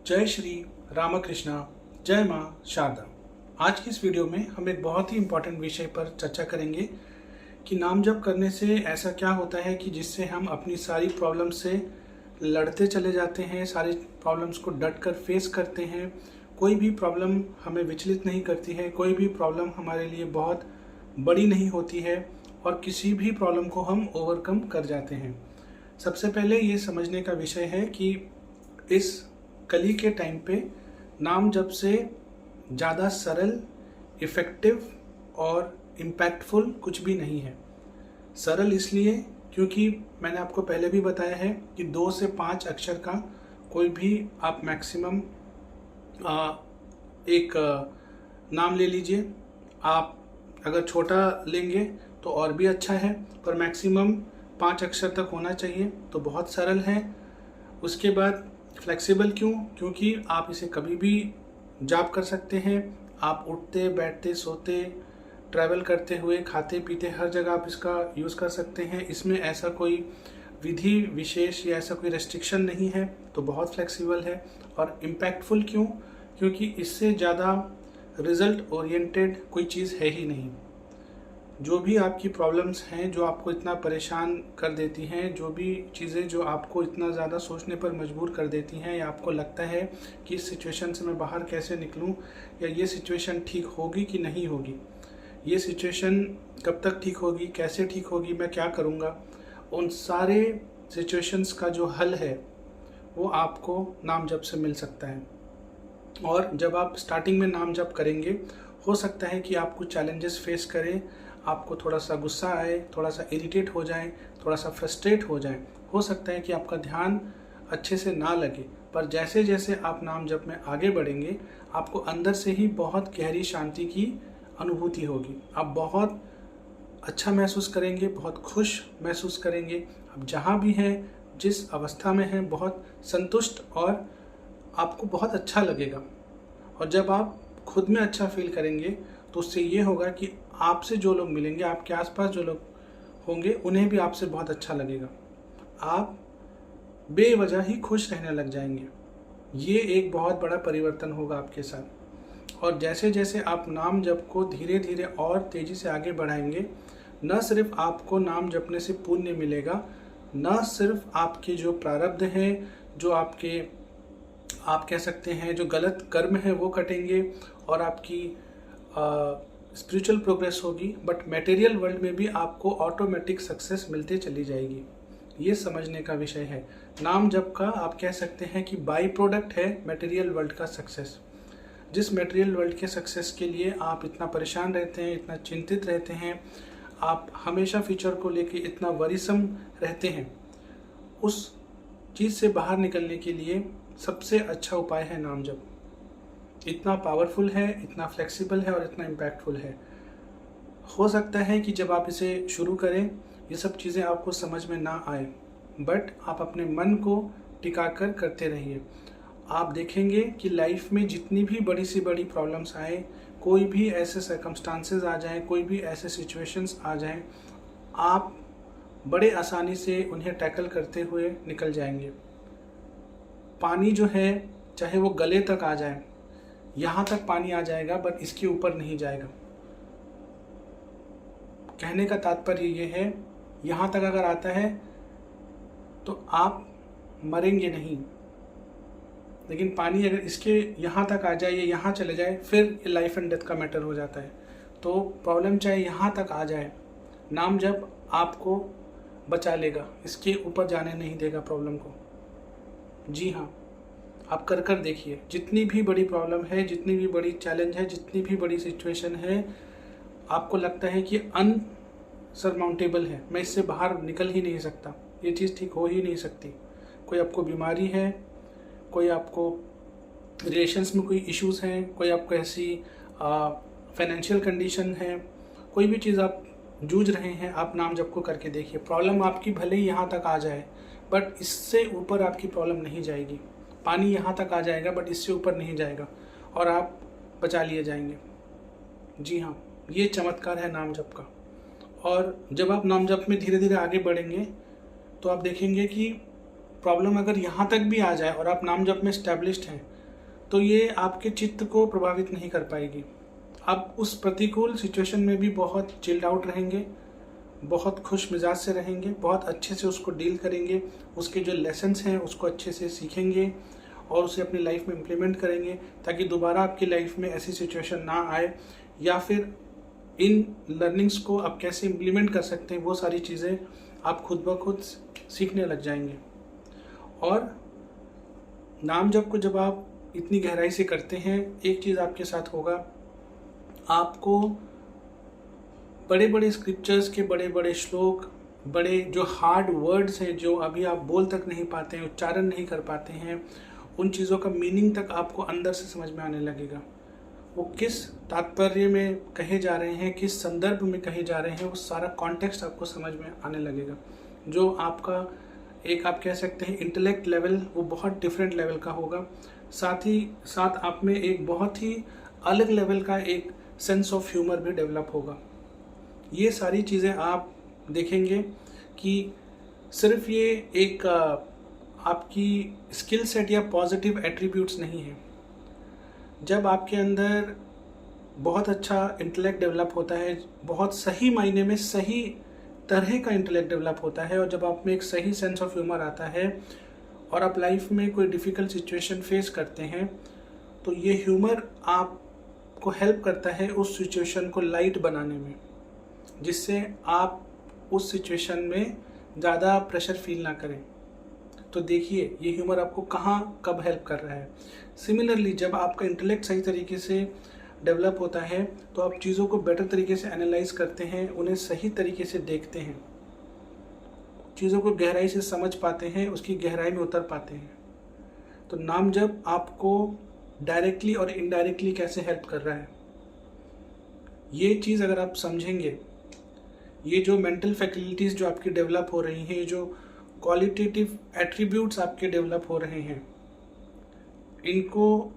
जय श्री रामकृष्णा, जय माँ शारदा। आज की इस वीडियो में हम एक बहुत ही इम्पोर्टेंट विषय पर चर्चा करेंगे कि नाम जप करने से ऐसा क्या होता है कि जिससे हम अपनी सारी प्रॉब्लम से लड़ते चले जाते हैं, सारी प्रॉब्लम्स को डट कर फेस करते हैं। कोई भी प्रॉब्लम हमें विचलित नहीं करती है, कोई भी प्रॉब्लम हमारे लिए बहुत बड़ी नहीं होती है और किसी भी प्रॉब्लम को हम ओवरकम कर जाते हैं। सबसे पहले ये समझने का विषय है कि इस कली के टाइम पे नाम जप से ज़्यादा सरल, इफ़ेक्टिव और इम्पैक्टफुल कुछ भी नहीं है। सरल इसलिए क्योंकि मैंने आपको पहले भी बताया है कि 2 से 5 अक्षर का कोई भी आप मैक्सिमम एक नाम ले लीजिए। आप अगर छोटा लेंगे तो और भी अच्छा है, पर मैक्सिमम 5 अक्षर तक होना चाहिए, तो बहुत सरल है। उसके बाद फ्लेक्सिबल क्यों? क्योंकि आप इसे कभी भी जाप कर सकते हैं। आप उठते बैठते सोते ट्रैवल करते हुए खाते पीते हर जगह आप इसका यूज़ कर सकते हैं। इसमें ऐसा कोई विधि विशेष या ऐसा कोई रेस्ट्रिक्शन नहीं है, तो बहुत फ्लेक्सिबल है। और इम्पैक्टफुल क्यों? क्योंकि इससे ज़्यादा रिजल्ट ओरिएंटेड कोई चीज़ है ही नहीं। जो भी आपकी प्रॉब्लम्स हैं, जो आपको इतना परेशान कर देती हैं, जो भी चीज़ें जो आपको इतना ज़्यादा सोचने पर मजबूर कर देती हैं, या आपको लगता है कि इस सिचुएशन से मैं बाहर कैसे निकलूं, या ये सिचुएशन ठीक होगी कि नहीं होगी, ये सिचुएशन कब तक ठीक होगी, कैसे ठीक होगी, मैं क्या करूँगा, उन सारे सिचुएशंस का जो हल है वो आपको नाम जप से मिल सकता है। और जब आप स्टार्टिंग में नाम जप करेंगे, हो सकता है कि आप कुछ चैलेंजेस फेस करें, आपको थोड़ा सा गुस्सा आए, थोड़ा सा इरिटेट हो जाए, थोड़ा सा फ्रस्ट्रेट हो जाए, हो सकता है कि आपका ध्यान अच्छे से ना लगे। पर जैसे जैसे आप नाम जप में आगे बढ़ेंगे, आपको अंदर से ही बहुत गहरी शांति की अनुभूति होगी। आप बहुत अच्छा महसूस करेंगे, बहुत खुश महसूस करेंगे। आप जहाँ भी हैं, जिस अवस्था में हैं, बहुत संतुष्ट और आपको बहुत अच्छा लगेगा। और जब आप खुद में अच्छा फील करेंगे तो उससे ये होगा कि आपसे जो लोग मिलेंगे, आपके आसपास जो लोग होंगे, उन्हें भी आपसे बहुत अच्छा लगेगा। आप बेवजह ही खुश रहने लग जाएंगे। ये एक बहुत बड़ा परिवर्तन होगा आपके साथ। और जैसे जैसे आप नाम जप को धीरे धीरे और तेज़ी से आगे बढ़ाएंगे, न सिर्फ आपको नाम जपने से पुण्य मिलेगा, न सिर्फ आपके जो प्रारब्ध हैं, जो आपके आप कह सकते हैं जो गलत कर्म है वो कटेंगे और आपकी स्पिरिचुअल प्रोग्रेस होगी, बट मटेरियल वर्ल्ड में भी आपको ऑटोमेटिक सक्सेस मिलते चली जाएगी। ये समझने का विषय है। नाम जप का आप कह सकते हैं कि बाई प्रोडक्ट है मटेरियल वर्ल्ड का सक्सेस। जिस मटेरियल वर्ल्ड के सक्सेस के लिए आप इतना परेशान रहते हैं, इतना चिंतित रहते हैं, आप हमेशा फ्यूचर को लेके इतना वरीसम रहते हैं, उस चीज़ से बाहर निकलने के लिए सबसे अच्छा उपाय है नाम जप। इतना पावरफुल है, इतना फ्लेक्सिबल है और इतना इम्पैक्टफुल है। हो सकता है कि जब आप इसे शुरू करें, ये सब चीज़ें आपको समझ में ना आए, बट आप अपने मन को टिका कर करते रहिए। आप देखेंगे कि लाइफ में जितनी भी बड़ी सी बड़ी प्रॉब्लम्स आए, कोई भी ऐसे सर्कमस्टांसेस आ जाएं, कोई भी ऐसे सिचुएशंस आ जाएं, आप बड़े आसानी से उन्हें टैकल करते हुए निकल जाएंगे। पानी जो है, चाहे वो गले तक आ जाए, यहाँ तक पानी आ जाएगा, बट इसके ऊपर नहीं जाएगा। कहने का तात्पर्य ये है, यहाँ तक अगर आता है तो आप मरेंगे नहीं, लेकिन पानी अगर इसके यहाँ तक आ जाए, ये यहाँ चले जाए, फिर ये लाइफ एंड डेथ का मैटर हो जाता है। तो प्रॉब्लम चाहे यहाँ तक आ जाए, नाम जब आपको बचा लेगा, इसके ऊपर जाने नहीं देगा प्रॉब्लम को। जी हाँ, आप कर कर देखिए। जितनी भी बड़ी प्रॉब्लम है, जितनी भी बड़ी चैलेंज है, जितनी भी बड़ी सिचुएशन है, आपको लगता है कि अनसरमाउंटेबल है, मैं इससे बाहर निकल ही नहीं सकता, ये चीज़ ठीक हो ही नहीं सकती। कोई आपको बीमारी है, कोई आपको रिलेशंस में कोई इश्यूज़ हैं, कोई आपको ऐसी फाइनेंशियल कंडीशन है, कोई भी चीज़ आप जूझ रहे हैं, आप नाम जप को करके देखिए। प्रॉब्लम आपकी भले ही यहाँ तक आ जाए, बट इससे ऊपर आपकी प्रॉब्लम नहीं जाएगी। पानी यहाँ तक आ जाएगा, बट इससे ऊपर नहीं जाएगा और आप बचा लिए जाएंगे। जी हाँ, ये चमत्कार है नाम जप का। और जब आप नाम जप में धीरे धीरे आगे बढ़ेंगे, तो आप देखेंगे कि प्रॉब्लम अगर यहाँ तक भी आ जाए और आप नाम जप में स्टैब्लिश्ड हैं तो ये आपके चित्त को प्रभावित नहीं कर पाएगी। आप उस प्रतिकूल सिचुएशन में भी बहुत चिल्ड आउट रहेंगे, बहुत खुश मिजाज से रहेंगे, बहुत अच्छे से उसको डील करेंगे, उसके जो लेसन्स हैं उसको अच्छे से सीखेंगे और उसे अपनी लाइफ में इम्प्लीमेंट करेंगे ताकि दोबारा आपकी लाइफ में ऐसी सिचुएशन ना आए, या फिर इन लर्निंग्स को आप कैसे इम्प्लीमेंट कर सकते हैं वो सारी चीज़ें आप खुद ब खुद सीखने लग जाएंगे। और नाम जप को जब आप इतनी गहराई से करते हैं, एक चीज़ आपके साथ होगा, आपको बड़े बड़े स्क्रिप्चर्स के बड़े बड़े श्लोक, बड़े जो हार्ड वर्ड्स हैं जो अभी आप बोल तक नहीं पाते हैं, उच्चारण नहीं कर पाते हैं, उन चीज़ों का मीनिंग तक आपको अंदर से समझ में आने लगेगा। वो किस तात्पर्य में कहे जा रहे हैं, किस संदर्भ में कहे जा रहे हैं, वो सारा कॉन्टेक्स्ट आपको समझ में आने लगेगा। जो आपका एक आप कह सकते हैं इंटेलेक्ट लेवल, वो बहुत डिफरेंट लेवल का होगा। साथ ही साथ आप में एक बहुत ही अलग लेवल का एक सेंस ऑफ ह्यूमर भी डेवलप होगा। ये सारी चीज़ें आप देखेंगे कि सिर्फ ये एक आपकी स्किल सेट या पॉजिटिव एट्रीब्यूट्स नहीं है। जब आपके अंदर बहुत अच्छा इंटेलेक्ट डेवलप होता है, बहुत सही मायने में सही तरह का इंटेलेक्ट डेवलप होता है, और जब आप में एक सही सेंस ऑफ ह्यूमर आता है और आप लाइफ में कोई डिफ़िकल्ट सिचुएशन फेस करते हैं, तो ये ह्यूमर आपको हेल्प करता है उस सिचुएशन को लाइट बनाने में, जिससे आप उस सिचुएशन में ज़्यादा प्रेशर फील ना करें। तो देखिए ये ह्यूमर आपको कहाँ कब हेल्प कर रहा है। सिमिलरली जब आपका इंटेलेक्ट सही तरीके से डेवलप होता है तो आप चीज़ों को बेटर तरीके से एनालाइज करते हैं, उन्हें सही तरीके से देखते हैं, चीज़ों को गहराई से समझ पाते हैं, उसकी गहराई में उतर पाते हैं। तो नाम जप आपको डायरेक्टली और इनडायरेक्टली कैसे हेल्प कर रहा है, ये चीज़ अगर आप समझेंगे, ये जो मेंटल फैकल्टीज़ जो आपकी डेवलप हो रही हैं, ये जो क्वालिटेटिव एट्रीब्यूट्स आपके डेवलप हो रहे हैं, इनको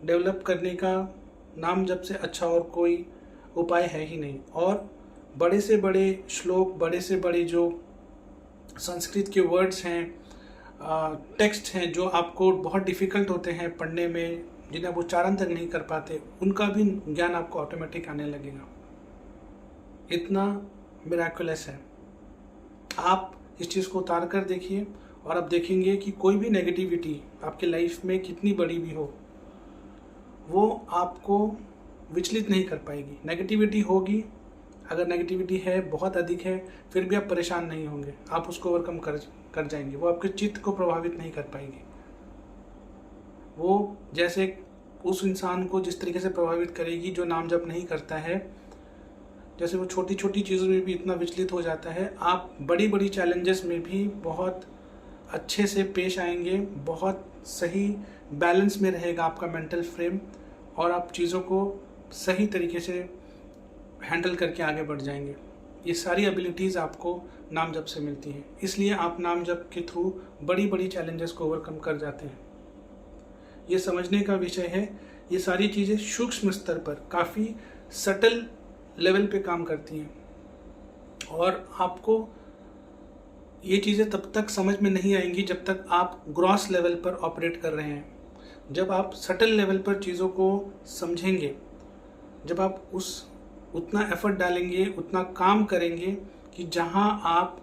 डेवलप करने का नाम जप से अच्छा और कोई उपाय है ही नहीं। और बड़े से बड़े श्लोक, बड़े से बड़े जो संस्कृत के वर्ड्स हैं, टेक्स्ट हैं जो आपको बहुत डिफ़िकल्ट होते हैं पढ़ने में, जिन्हें आप उच्चारण तक नहीं कर पाते, उनका भी ज्ञान आपको ऑटोमेटिक आने लगेगा। इतना मिराकुलस है। आप इस चीज़ को उतार कर देखिए और आप देखेंगे कि कोई भी नेगेटिविटी आपके लाइफ में कितनी बड़ी भी हो, वो आपको विचलित नहीं कर पाएगी। नेगेटिविटी होगी, अगर नेगेटिविटी है, बहुत अधिक है, फिर भी आप परेशान नहीं होंगे, आप उसको ओवरकम कर जाएंगे। वो आपके चित्त को प्रभावित नहीं कर पाएगी। वो जैसे उस इंसान को जिस तरीके से प्रभावित करेगी जो नाम जप नहीं करता है, जैसे वो छोटी छोटी चीज़ों में भी इतना विचलित हो जाता है, आप बड़ी बड़ी चैलेंजेस में भी बहुत अच्छे से पेश आएंगे, बहुत सही बैलेंस में रहेगा आपका मेंटल फ्रेम, और आप चीज़ों को सही तरीके से हैंडल करके आगे बढ़ जाएंगे। ये सारी एबिलिटीज़ आपको नाम जप से मिलती हैं, इसलिए आप नाम जप के थ्रू बड़ी बड़ी चैलेंजेस को ओवरकम कर जाते हैं। ये समझने का विषय है, ये सारी चीज़ें सूक्ष्म स्तर पर काफ़ी सटल लेवल पे काम करती हैं, और आपको ये चीज़ें तब तक समझ में नहीं आएंगी जब तक आप ग्रॉस लेवल पर ऑपरेट कर रहे हैं। जब आप सटल लेवल पर चीज़ों को समझेंगे, जब आप उतना एफर्ट डालेंगे, उतना काम करेंगे कि जहां आप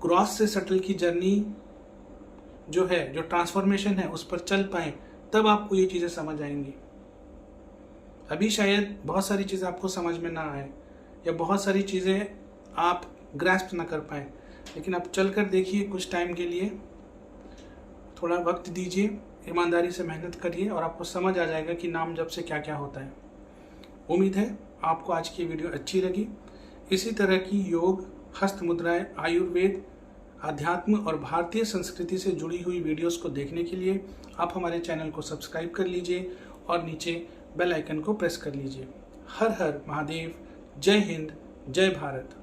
ग्रॉस से सटल की जर्नी जो है, जो ट्रांसफॉर्मेशन है, उस पर चल पाएँ, तब आपको ये चीज़ें समझ आएंगी। अभी शायद बहुत सारी चीज़ें आपको समझ में ना आए, या बहुत सारी चीज़ें आप ग्रैस्प ना कर पाएँ, लेकिन आप चल कर देखिए कुछ टाइम के लिए, थोड़ा वक्त दीजिए, ईमानदारी से मेहनत करिए, और आपको समझ आ जाएगा कि नाम जप से क्या क्या होता है। उम्मीद है आपको आज की वीडियो अच्छी लगी। इसी तरह की योग, हस्त मुद्राएं, आयुर्वेद, आध्यात्म और भारतीय संस्कृति से जुड़ी हुई वीडियोस को देखने के लिए आप हमारे चैनल को सब्सक्राइब कर लीजिए और नीचे बेल आइकन को प्रेस कर लीजिए। हर हर महादेव। जय हिंद, जय भारत।